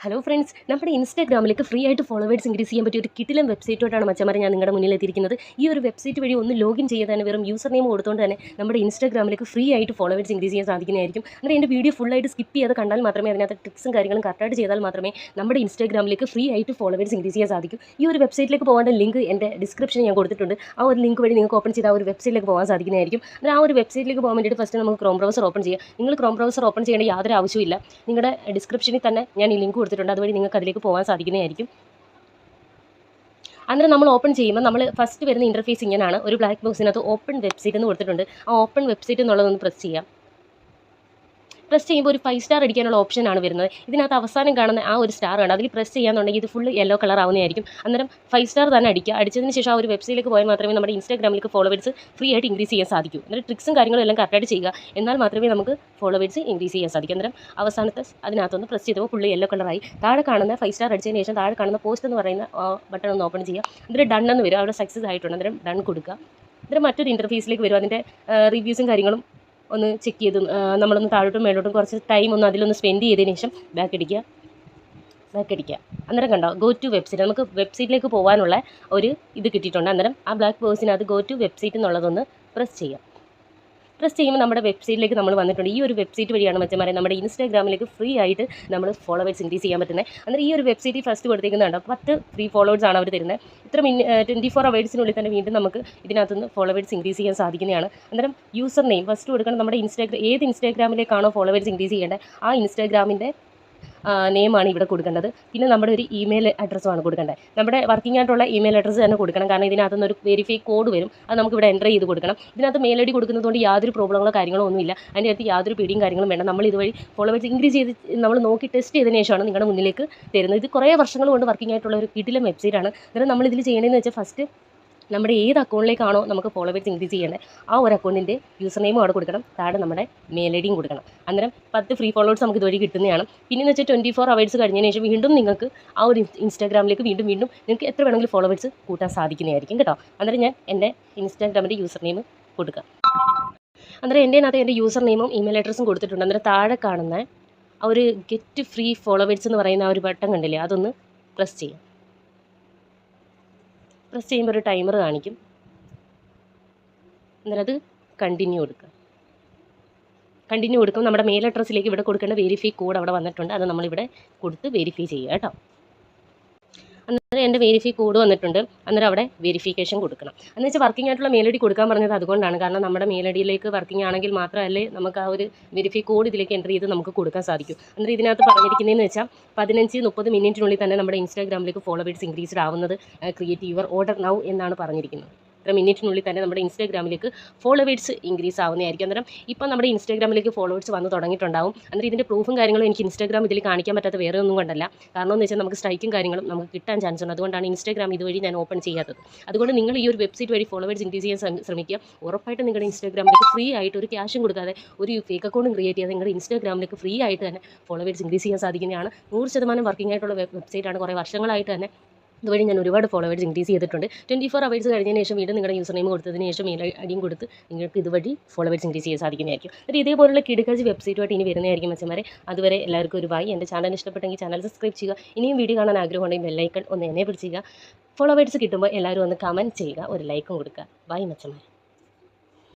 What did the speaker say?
Hello friends, നമ്മുടെ ഇൻസ്റ്റാഗ്രാമിലേക്ക് free ആയിട്ട് followers increase ചെയ്യാൻ പറ്റിയ ഒരു കിടിലൻ വെബ്സൈറ്റോട്ടാണ് മച്ചന്മാരെ ഞാൻ നിങ്ങളുടെ മുന്നിൽ എത്തിയിരിക്കുന്നത്. ഈ ഒരു വെബ്സൈറ്റ് വഴി ഒന്ന് ലോഗിൻ ചെയ്ത് തന്നെ വെറും യൂസർ നെയിം കൊടുത്തുകൊണ്ട് തന്നെ നമ്മുടെ ഇൻസ്റ്റാഗ്രാമിലേക്ക് ഫ്രീ ആയിട്ട് ഫോളോവേഴ്സ് ഇൻക്രീസ് ചെയ്യാൻ സാധിക്കുന്നതായിരിക്കും. അങ്ങനെ എൻ്റെ വീഡിയോ ഫുള്ളായിട്ട് സ്കിപ്പ് ചെയ്ത് കണ്ടാൽ മാത്രമേ അതിനകത്ത് ട്രിക്സും കാര്യങ്ങളും കറക്റ്റായിട്ട് ചെയ്താൽ മാത്രമേ നമ്മുടെ ഇൻസ്റ്റാഗ്രാമിലേക്ക് ഫ്രീ ആയിട്ട് ഫോളോവേഴ്സ് ഇൻക്രീസ് ചെയ്യാൻ സാധിക്കും. ഈ ഒരു വെബ്സൈറ്റിലേക്ക് പോകേണ്ട ലിങ്ക് എൻ്റെ ഡിസ്ക്രിപ്ഷനിൽ ഞാൻ കൊടുത്തിട്ടുണ്ട്. ആ ഒരു ലിങ്ക് വഴി നിങ്ങൾക്ക് ഓപ്പൺ ചെയ്ത് ആ ഒരു വെബ്സൈറ്റിലേക്ക് പോകാൻ സാധിക്കുന്നതായിരിക്കും. എന്നാൽ ആ ഒരു വെബ്സൈറ്റിലേക്ക് പോകാൻ വേണ്ടിയിട്ട് ഫസ്റ്റ് നമുക്ക് ക്രോം ബ്രൗസർ ഓപ്പൺ ചെയ്യാം. നിങ്ങൾ ക്രോം ബ്രൗസർ ഓപ്പൺ ചെയ്യേണ്ട യാതൊരു ആവശ്യമില്ല. നിങ്ങളുടെ ഡിസ്ക്രിപ്ഷനിൽ തന്നെ ഞാൻ ഈ ലിങ്ക് കൊടുത്തിട്ടുണ്ട്. അതുവഴി നിങ്ങൾക്ക് അതിലേക്ക് പോകാൻ സാധിക്കുന്നതായിരിക്കും. അന്നേരം നമ്മൾ ഓപ്പൺ ചെയ്യുമ്പോൾ നമ്മൾ ഫസ്റ്റ് വരുന്ന ഇൻ്റർഫേസ് ഇങ്ങനെയാണ്. ഒരു ബ്ലാക്ക് ബോക്സിനകത്ത് ഓപ്പൺ വെബ്സൈറ്റ് എന്ന് കൊടുത്തിട്ടുണ്ട്. ആ ഓപ്പൺ വെബ്സൈറ്റ് എന്നുള്ളതൊന്ന് പ്രസ് ചെയ്യാം. പ്രസ് ചെയ്യുമ്പോൾ ഒരു 5 സ്റ്റാർ അടിക്കാനുള്ള ഓപ്ഷനാണ് വരുന്നത്. ഇതിനകത്ത് അവസാനം കാണുന്ന ആ ഒരു സ്റ്റാർ ആണ്. അതിൽ പ്രസ് ചെയ്യാന്നുണ്ടെങ്കിൽ ഇത് ഫുൾ യെല്ലോ കളർ ആവുന്നതായിരിക്കും. അന്നേരം 5 സ്റ്റാർ തന്നെ അടിക്കുക. അടിച്ചതിന് ശേഷം ആ ഒരു വെബ്സൈറ്റിലേക്ക് പോയാൽ മാത്രമേ നമ്മുടെ ഇൻസ്റ്റാഗ്രാമിലേക്ക് ഫോളോവേഴ്സ് ഫ്രീ ആയിട്ട് ഇൻക്രീസ് ചെയ്യാൻ സാധിക്കൂ. അന്നേരം ട്രിക്സും കാര്യങ്ങളും എല്ലാം കറക്റ്റായിട്ട് ചെയ്യുക. എന്നാൽ മാത്രമേ നമുക്ക് ഫോളോവേഴ്സ് ഇൻക്രീസ് ചെയ്യാൻ സാധിക്കും. അന്നേരം അവസാനത്തെ അതിനകത്തൊന്ന് പ്രസ് ചെയ്തപ്പോൾ ഫുൾ യെല്ലോ കളറായി. താഴെ കാണുന്ന 5 സ്റ്റാർ അടിച്ചതിന് ശേഷം താഴെ കാണുന്ന പോസ്റ്റ് എന്ന് പറയുന്ന ബട്ടൺ ഒന്ന് ഓപ്പൺ ചെയ്യുക. അന്നേരം ഡൺ എന്ന് വരും. അവിടെ സക്സസ് ആയിട്ടുണ്ട്. അന്നേരം ഡൺ കൊടുക്കുക. അന്നേരം മറ്റൊരു ഇൻ്റർഫേസിലേക്ക് വരും. അതിൻ്റെ റിവ്യൂസും കാര്യങ്ങളും ഒന്ന് ചെക്ക് ചെയ്ത് നമ്മളൊന്ന് താഴോട്ടും മേലോട്ടും കുറച്ച് ടൈം ഒന്ന് അതിലൊന്ന് സ്പെൻഡ് ചെയ്തതിന് ശേഷം ബാക്ക് അടിക്കുക. അന്നേരം കണ്ടോ, ഗോ ടു വെബ്സൈറ്റ്, നമുക്ക് വെബ്സൈറ്റിലേക്ക് പോകാനുള്ള ഒരു ഇത് കിട്ടിയിട്ടുണ്ട്. അന്നേരം ആ ബ്ലാക്ക് ബോക്സിനകത്ത് ഗോ ടു വെബ്സൈറ്റ് എന്നുള്ളതൊന്ന് പ്രസ് ചെയ്യാം. പ്രസ് ചെയ്യുമ്പോൾ നമ്മുടെ വെബ്സൈറ്റിലേക്ക് നമ്മൾ വന്നിട്ടുണ്ട്. ഈ ഒരു വെബ്സൈറ്റ് വഴിയാണ് മച്ചന്മാരെ നമ്മുടെ ഇൻസ്റ്റാഗ്രാമിലേക്ക് ഫ്രീ ആയിട്ട് നമ്മൾ ഫോളോവേഴ്സ് ഇൻക്രീസ് ചെയ്യാൻ പറ്റുന്നത്. അന്നേരം ഈ ഒരു വെബ്സൈറ്റിൽ ഫസ്റ്റ് കൊടുത്തേക്കുന്നുണ്ട് 10 ഫ്രീ ഫോളോവേഴ്സ് ആണ് അവർ തരുന്നത്. ഇത്ര 24 അവേഴ്സിനുള്ളിൽ തന്നെ വീണ്ടും നമുക്ക് ഇതിനകത്തുനിന്ന് ഫോളോവേഴ്സ് ഇൻക്രീസ് ചെയ്യാൻ സാധിക്കുന്നതാണ്. അന്നേരം യൂസർ നെയിം ഫസ്റ്റ് കൊടുക്കണം. നമ്മുടെ ഏത് ഇൻസ്റ്റാഗ്രാമിലേക്കാണോ ഫോളോവേഴ്സ് ഇൻക്രീസ് ചെയ്യേണ്ടത് ആ ഇൻസ്റ്റാഗ്രാമിൻ്റെ നെയിമാണ് ഇവിടെ കൊടുക്കേണ്ടത്. പിന്നെ നമ്മുടെ ഒരു ഇമെയിൽ അഡ്രസ്സുമാണ് കൊടുക്കേണ്ടത്. നമ്മുടെ വർക്കിംഗ് ആയിട്ടുള്ള ഇമെയിൽ അഡ്രസ്സ് തന്നെ കൊടുക്കണം. കാരണം ഇതിനകത്തുനിന്ന് ഒരു വെരിഫൈ കോഡ് വരും. അത് നമുക്ക് ഇവിടെ എൻ്റർ ചെയ്ത് കൊടുക്കണം. ഇതിനകത്ത് മെയിൽ ഐ ഡി കൊടുക്കുന്നതുകൊണ്ട് യാതൊരു പ്രോബ്ലങ്ങളോ കാര്യങ്ങളോ ഒന്നുമില്ല. അതിൻ്റെ അടുത്ത് യാതൊരു പേടിയും കാര്യങ്ങളും വേണ്ട. നമ്മൾ ഇതുവഴി ഫോളോവേഴ്സ് ഇൻക്രീസ് ചെയ്ത് നമ്മൾ നോക്കി ടെസ്റ്റ് ചെയ്തതിന് ശേഷമാണ് നിങ്ങളുടെ മുന്നിലേക്ക് തരുന്നത്. ഇത് കുറേ വർഷങ്ങൾ കൊണ്ട് വർക്കിംഗ് ആയിട്ടുള്ള ഒരു കിടിലൻ വെബ്സൈറ്റാണ്. അന്നേരം നമ്മളിതിൽ ചെയ്യേണ്ടതെന്ന് വെച്ചാൽ ഫസ്റ്റ് നമ്മുടെ ഏത് അക്കൗണ്ടിലേക്കാണോ നമുക്ക് ഫോളോവേഴ്സ് ഇൻക്രീസ് ചെയ്യേണ്ടത് ആ ഒരു അക്കൗണ്ടിൻ്റെ യൂസർ നെയിമും അവിടെ കൊടുക്കണം. താഴെ നമ്മുടെ മെയിൽ ഐ ഡിയും കൊടുക്കണം. അന്നേരം 10 ഫ്രീ ഫോളോവേഴ്സ് നമുക്ക് ഇതുവഴി കിട്ടുന്നതാണ്. പിന്നെയെന്ന് വെച്ചാൽ 24 അവേഴ്സ് കഴിഞ്ഞതിന് ശേഷം വീണ്ടും നിങ്ങൾക്ക് ആ ഒരു ഇൻസ്റ്റാഗ്രാമിലേക്ക് വീണ്ടും നിങ്ങൾക്ക് എത്ര വേണമെങ്കിലും ഫോളോവേഴ്സ് കൂട്ടാൻ സാധിക്കുന്നതായിരിക്കും കേട്ടോ. അന്നേരം ഞാൻ എൻ്റെ ഇൻസ്റ്റാഗ്രാമിൻ്റെ യൂസർ നെയിം കൊടുക്കാം. അന്നേരം എൻ്റെ യൂസർ നെയിമും ഇമെയിൽ അഡ്രസ്സും കൊടുത്തിട്ടുണ്ട്. അന്നേരം താഴെ കാണുന്ന ആ ഒരു ഗെറ്റ് ഫ്രീ ഫോളോവേഴ്സ് എന്ന് പറയുന്ന ആ ഒരു ബട്ടൺ കണ്ടില്ലേ, അതൊന്ന് പ്രസ് ചെയ്യാം. പ്രസ് ചെയ്യുമ്പോൾ ഒരു ടൈമർ കാണിക്കും. അന്നേരം അത് കണ്ടിന്യൂ കൊടുക്കും. നമ്മുടെ മെയിൽ അഡ്രസ്സിലേക്ക് ഇവിടെ കൊടുക്കേണ്ട വെരിഫൈ കോഡ് അവിടെ വന്നിട്ടുണ്ട്. അത് നമ്മളിവിടെ കൊടുത്ത് വെരിഫൈ ചെയ്യുക കേട്ടോ. അന്നേരം എൻ്റെ വെരിഫൈ കോഡ് വന്നിട്ടുണ്ട്. അന്നേരം അവിടെ വെരിഫിക്കേഷൻ കൊടുക്കണം. എന്ന് വെച്ചാൽ വർക്കിംഗ് ആയിട്ടുള്ള മെയിൽ ഐ ഡി കൊടുക്കാൻ പറഞ്ഞത് അതുകൊണ്ടാണ്. കാരണം നമ്മുടെ മെയിൽ ഐ ഡിയിലേക്ക് വർക്കിംഗ് ആണെങ്കിൽ മാത്രമല്ലേ നമുക്ക് ആ ഒരു വെരിഫൈ കോഡ് ഇതിലേക്ക് എൻ്റർ ചെയ്ത് നമുക്ക് കൊടുക്കാൻ സാധിക്കും. അന്നേരം ഇതിനകത്ത് പറഞ്ഞിരിക്കുന്നതെന്ന് വെച്ചാൽ 15-30 മിനിറ്റിനുള്ളിൽ തന്നെ നമ്മുടെ ഇൻസ്റ്റാഗ്രാമിലേക്ക് ഫോളോവേഴ്സ് ഇൻക്രീസ്ഡ് ആവുന്നത് ക്രിയേറ്റ് യുവർ ഓർഡർ നൗ എന്നാണ് പറഞ്ഞിരിക്കുന്നത്. ഇത്ര മിനിറ്റിനുള്ളിൽ തന്നെ നമ്മുടെ ഇൻസ്റ്റാഗ്രാമിലേക്ക് ഫോളോവേഴ്സ് ഇൻക്രീസ് ആവുന്നതായിരിക്കും. അന്നേരം ഇപ്പോൾ നമ്മുടെ ഇൻസ്റ്റാഗ്രാമിലേക്ക് ഫോളോവേഴ്സ് വന്ന് തുടങ്ങിയിട്ടുണ്ടാവും. അന്നേരം ഇതിൻ്റെ പ്രൂഫും കാര്യങ്ങളും എനിക്ക് ഇൻസ്റ്റാഗ്രാം ഇതിൽ കാണിക്കാൻ പറ്റാത്ത വേറെ ഒന്നും കൊണ്ടല്ല. കാരണം എന്ന് വെച്ചാൽ നമുക്ക് സ്ട്രൈക്കും കാര്യങ്ങളും നമുക്ക് കിട്ടാൻ ചാൻസ് ഉണ്ട്. അതുകൊണ്ടാണ് ഇൻസ്റ്റാഗ്രാം ഇതുവഴി ഞാൻ ഓപ്പൺ ചെയ്യാത്തത്. അതുകൊണ്ട് നിങ്ങൾ ഈ ഒരു വെബ്സൈറ്റ് വഴി ഫോളോവേഴ്സ് ഇൻക്രീസ് ചെയ്യാൻ ശ്രമിക്കുക. ഉറപ്പായിട്ട് നിങ്ങളുടെ ഇൻസ്റ്റാഗ്രാമിലേക്ക് ഫ്രീ ആയിട്ട് ഒരു ക്യാഷും കൊടുക്കാതെ ഒരു ഫേക്ക് അക്കൗണ്ടും ക്രിയേറ്റ് ചെയ്യാതെ നിങ്ങളുടെ ഇൻസ്റ്റാഗ്രാമിലേക്ക് ഫ്രീ ആയിട്ട് തന്നെ ഫോളോവേഴ്സ് ഇൻക്രീസ് ചെയ്യാൻ സാധിക്കുന്നതാണ്. 100% വർക്കിംഗ് ആയിട്ടുള്ള വെബ്സൈറ്റാണ്. കുറേ വർഷങ്ങളായിട്ട് തന്നെ ഇതുവഴി ഞാൻ ഒരുപാട് ഫോളോവേഴ്സ് ഇൻക്രീസ് ചെയ്തിട്ടുണ്ട്. 24 അവേഴ്സ് കഴിഞ്ഞതിന് ശേഷം വീണ്ടും നിങ്ങളുടെ യൂസർ നെയിം കൊടുത്തതിന് ശേഷം മെയിൽ ഐഡിയും കൊടുത്ത് നിങ്ങൾക്ക് ഇതുവഴി ഫോളോവേഴ്സ് ഇൻക്രീസ് ചെയ്യാൻ സാധിക്കുന്നതായിരിക്കും. എന്നിട്ട് ഇതേപോലുള്ള കിടക്കാച്ചി വെബ്സൈറ്റുമായിട്ട് ഇനി വരുന്നതായിരിക്കും മച്ചന്മാരെ. അതുവരെ എല്ലാവർക്കും ഒരു ബൈ. എൻ്റെ ചാനൽ ഇഷ്ടപ്പെട്ടെങ്കിൽ ചാനൽ സബ്സ്ക്രൈബ് ചെയ്യുക. ഇനിയും വീഡിയോ കാണാൻ ആഗ്രഹമുണ്ടെങ്കിൽ ബെല്ലൈക്കൺ ഒന്ന് എനേബിൾ ചെയ്യുക. ഫോളോവേഴ്സ് കിട്ടുമ്പോൾ എല്ലാവരും ഒന്ന് കമൻറ്റ് ചെയ്യുക, ഒരു ലൈക്കും കൊടുക്കുക. ബൈ മച്ചന്മാരെ.